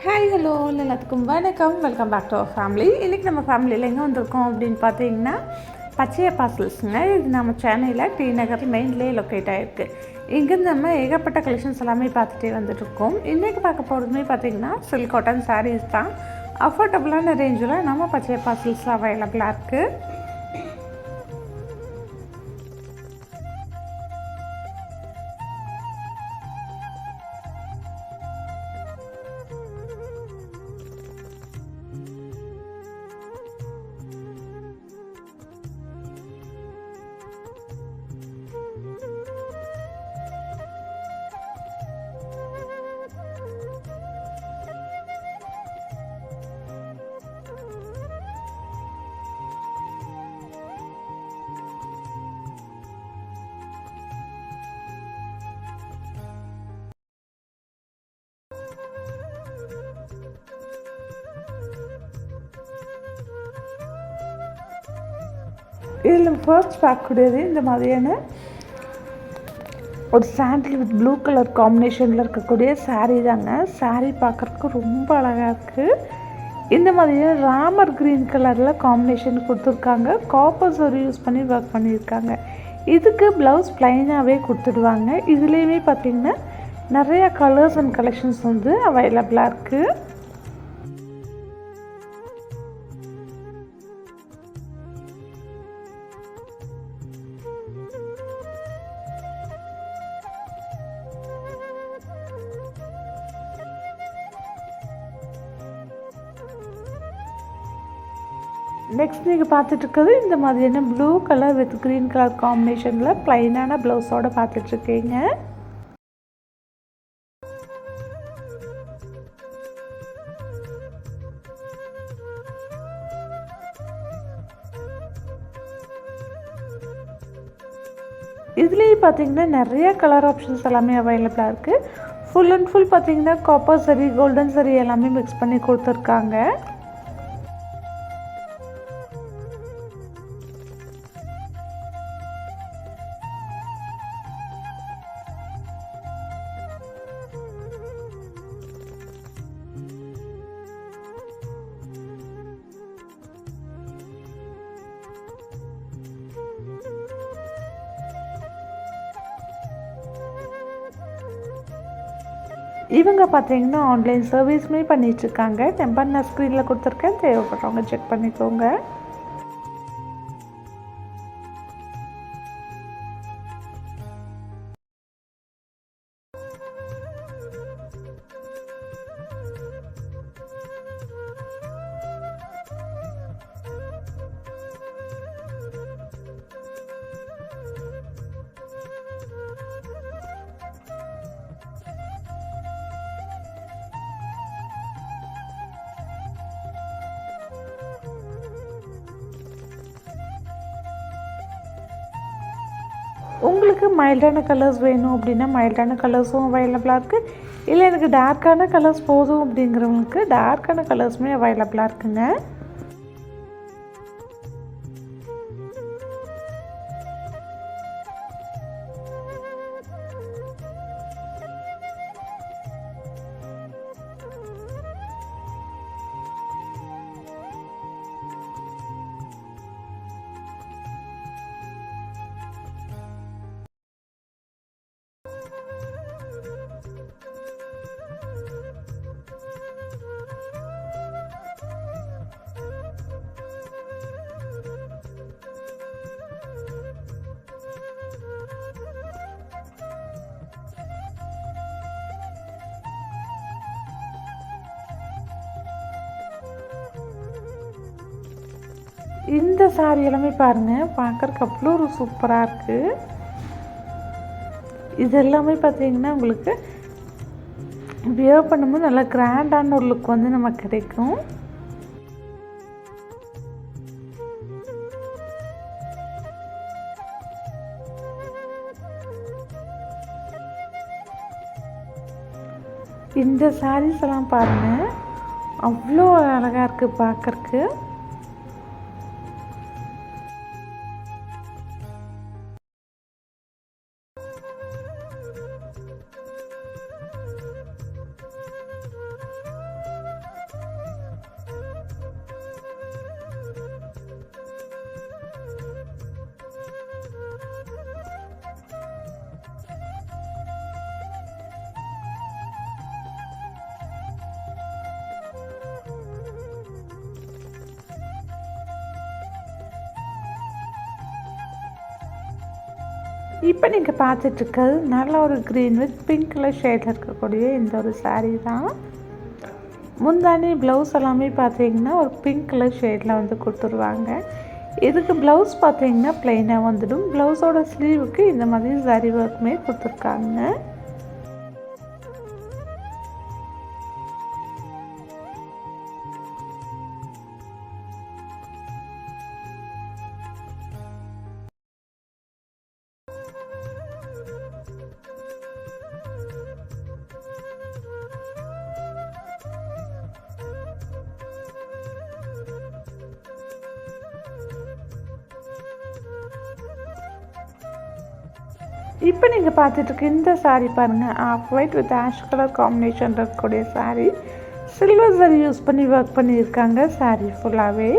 Hi hello எல்லாத்துக்கும் வணக்கம். Welcome back to our family. இன்றைக்கி நம்ம ஃபேமிலியில் எங்கே வந்திருக்கோம் அப்படின்னு பார்த்தீங்கன்னா பச்சையப்பா சில்க்ஸுங்க. இது நம்ம சென்னையில் டி நகர் மெயின்லேயே லொக்கேட் ஆகிருக்கு. இங்கேருந்து நம்ம ஏகப்பட்ட கலெக்ஷன்ஸ் எல்லாமே பார்த்துட்டே வந்துட்டுருக்கோம். இன்றைக்கி பார்க்க போகிறதுமே பார்த்திங்கன்னா சில்க் காட்டன் சாரீஸ் தான். அஃபோர்டபுளான ரேஞ்சில் நம்ம பச்சையப்பா சில்க்ஸ் அவைலபிளாக இருக்குது. இதில் ஃபர்ஸ்ட் பார்க்கக்கூடியது இந்த மாதிரியான ஒரு சாண்டில் வித் ப்ளூ கலர் காம்பினேஷனில் இருக்கக்கூடிய சாரீ தாங்க. சாரீ பார்க்குறதுக்கு ரொம்ப அழகாக இருக்குது. இந்த மாதிரியான ராமர் க்ரீன் கலரில் காம்பினேஷன் கொடுத்துருக்காங்க. காப்பர் சரி யூஸ் பண்ணி ஒர்க் பண்ணியிருக்காங்க. இதுக்கு ப்ளவுஸ் ப்ளைனாகவே கொடுத்துடுவாங்க. இதுலேயுமே பார்த்திங்கன்னா நிறையா கலர்ஸ் அண்ட் கலெக்ஷன்ஸ் வந்து அவைலபிளாக இருக்குது. நெக்ஸ்ட் நீங்கள் பார்த்துட்ருக்கிறது இந்த மாதிரியான blue colour with green colour காம்பினேஷனில் ப்ளைனான ப்ளவுஸோடு பார்த்துட்ருக்கீங்க. இதுலேயும் பார்த்தீங்கன்னா நிறைய கலர் ஆப்ஷன்ஸ் எல்லாமே அவைலபிளாக இருக்குது. ஃபுல் அண்ட் ஃபுல் பார்த்தீங்கன்னா காப்பர் சரி, கோல்டன் சரி எல்லாமே மிக்ஸ் பண்ணி கொடுத்துருக்காங்க. இவங்க பார்த்தீங்கன்னா ஆன்லைன் சர்வீஸுமே பண்ணிகிட்ருக்காங்க. நம்பர் நான் ஸ்க்ரீனில் கொடுத்துருக்கேன், தேவைப்படுறவங்க செக் பண்ணிக்கோங்க. உங்களுக்கு மைல்டான கலர்ஸ் வேணும் அப்படின்னா மைல்டான கலர்ஸும் அவைலபிளாக இருக்குது. இல்லை எனக்கு டார்க்கான கலர்ஸ் போதும் அப்படிங்கிறவங்களுக்கு டார்க்கான கலர்ஸுமே அவைலபிளாக இருக்குங்க. இந்த சாரீ எல்லாமே பாருங்கள், பார்க்குறக்கு அவ்வளோ ஒரு சூப்பராக இருக்குது. இது எல்லாமே பார்த்தீங்கன்னா உங்களுக்கு வியர் பண்ணும்போது நல்லா கிராண்டான ஒரு லுக் வந்து நமக்கு கிடைக்கும். இந்த சாரீஸ் எல்லாம் பாருங்கள், அவ்வளோ அழகாக இருக்குது பார்க்குறக்கு. இப்போ நீங்கள் பார்த்துட்ருக்கிறது நல்ல ஒரு க்ரீன் வித் பிங்க் கலர் ஷேடில் இருக்கக்கூடிய இந்த ஒரு சாரீ தான். முந்தானி ப்ளவுஸ் எல்லாமே பார்த்தீங்கன்னா ஒரு பிங்க் கலர் ஷேடில் வந்து கொடுத்துருவாங்க. இதுக்கு ப்ளவுஸ் பார்த்தீங்கன்னா ப்ளைனாக வந்துடும். ப்ளவுஸோட ஸ்லீவுக்கு இந்த மாதிரி சரி ஒர்க்குமே கொடுத்துருக்காங்க. இப்போ நீங்கள் பார்த்துட்ருக்க இந்த சாரீ பாருங்கள், off white with ash colour combination இருக்கக்கூடிய சாரீ. சில்வர் சரி யூஸ் பண்ணி ஒர்க் பண்ணியிருக்காங்க சாரீ ஃபுல்லாகவே.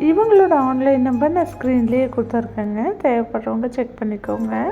இவங்களோட ஆன்லைன் நம்பர் நான் ஸ்க்ரீன்லேயே கொடுத்துருக்கேங்க, தேவைப்படுறவங்க செக் பண்ணிக்கோங்க.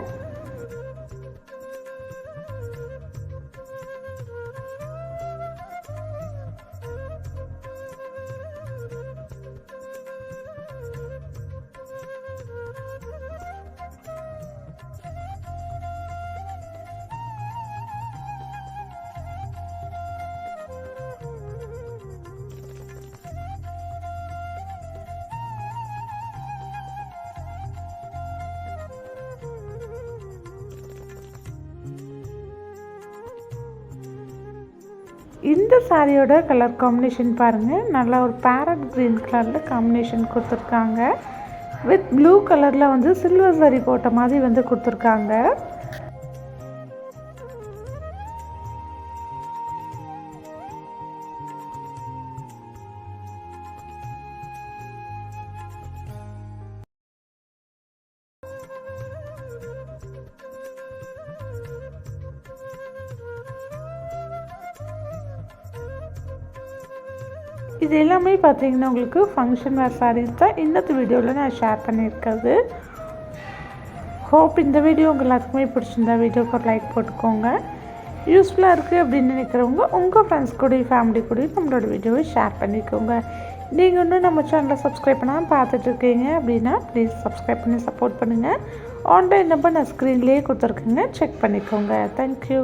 இந்த சாரியோட கலர் காம்பினேஷன் பாருங்கள், நல்லா ஒரு பேரட் க்ரீன் கலரில் காம்பினேஷன் கொடுத்துருக்காங்க. வித் ப்ளூ கலரில் வந்து சில்வர் சரி போட்ட மாதிரி வந்து கொடுத்துருக்காங்க. இது எல்லாமே பார்த்தீங்கன்னா உங்களுக்கு ஃபங்க்ஷன் வேர் சாரீஸ் தான் இன்னத்து வீடியோவில் நான் ஷேர் பண்ணியிருக்கிறது. ஹோப் இந்த வீடியோ உங்கள் எல்லாத்துக்குமே பிடிச்சிருந்தா வீடியோக்கு ஒரு லைக் போட்டுக்கோங்க. யூஸ்ஃபுல்லாக இருக்குது அப்படின்னு நினைக்கிறவங்க உங்கள் ஃப்ரெண்ட்ஸ் கூட ஃபேமிலி கூட நம்மளோட வீடியோவை ஷேர் பண்ணிக்கோங்க. நீங்கள் இன்னும் நம்ம சேனலை சப்ஸ்கிரைப் பண்ணாமல் பார்த்துட்ருக்கீங்க அப்படின்னா ப்ளீஸ் சப்ஸ்கிரைப் பண்ணி சப்போர்ட் பண்ணுங்கள். ஆன்லைன் நம்பர் நான் ஸ்க்ரீன்லேயே கொடுத்துருக்கேங்க, செக் பண்ணிக்கோங்க. தேங்க்யூ.